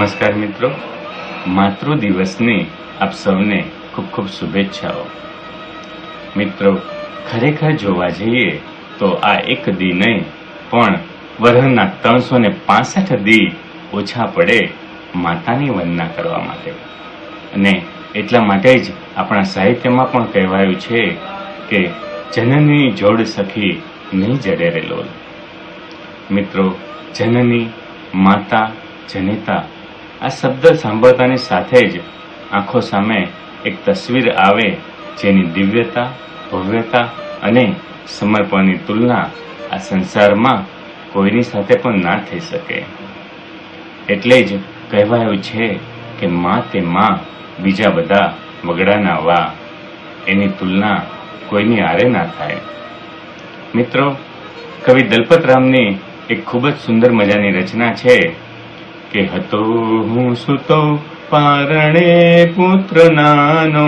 નમસ્કાર મિત્રો, માતૃ દિવસની આપ સૌને ખૂબ ખૂબ શુભેચ્છાઓ। મિત્રો, ખરેખર જોવા જઈએ તો આ એક દી નહીં પણ વર્ષના 365 દી ઓછા પડે માતાની વંદના કરવા માટે। અને એટલા માટે જ આપણા સાહિત્યમાં પણ કહેવાયું છે કે જનની જોડ સખી નહીં જડે રે લોલ। મિત્રો, જનની, માતા, જનિતા આ શબ્દ સાંભળતાની સાથે જ આંખો સામે એક તસવીર આવે જેની દિવ્યતા, ભવ્યતા અને સમર્પણની તુલના આ સંસારમાં કોઈની સાથે પણ ના થઈ શકે। એટલે જ કહેવાયું છે કે માં તે માં, બીજા બધા વગડાના વા, એની તુલના કોઈની આરે ના થાય। મિત્રો, કવિ દલપતરામની એક ખૂબ જ સુંદર મજાની રચના છે કે હતો હું સૂતો પારણે પુત્ર નાનો,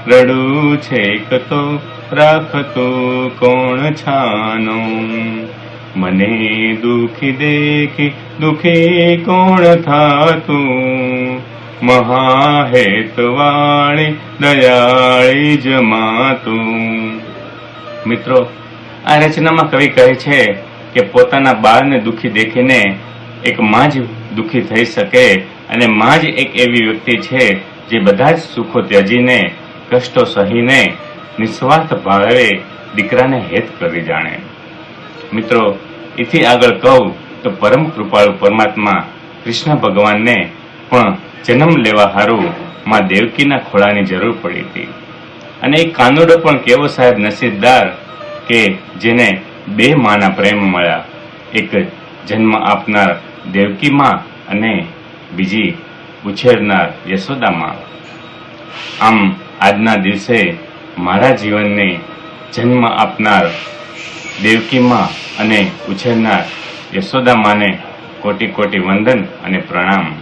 રડું છેક તો રાખતું કોણ છાનો, મને દુખી દેખી દુખી કોણ થાતું, મહાહેતવાળી દયાળી જ માતું। મિત્રો, આ રચનામાં કવિ કહે છે કે પોતાના બાળને દુખી દેખીને એક માં જ દુઃખી થઈ શકે અને માં જ એક એવી વ્યક્તિ છે જે બધા જ સુખો ત્યજીને, કષ્ટો સહીને નિસ્વાર્થ ભાવે દીકરાને હેત કરી જાણે। મિત્રો, એથી આગળ કહું તો પરમ કૃપાળુ પરમાત્મા કૃષ્ણ ભગવાનને પણ જન્મ લેવા હારું માં દેવકીના ખોળાની જરૂર પડી હતી। અને એક કાનુડો પણ કેવો સાહેબ નસીબદાર કે જેને બે માના પ્રેમ મળ્યા, એક જન્મ આપનાર દેવકી માં અને બીજી ઉછેરનાર યશોદા માં। આમ આજના દિવસે મારા જીવનને જન્મ આપનાર દેવકી માં અને ઉછેરનાર યશોદા માને કોટી કોટી વંદન અને પ્રણામ।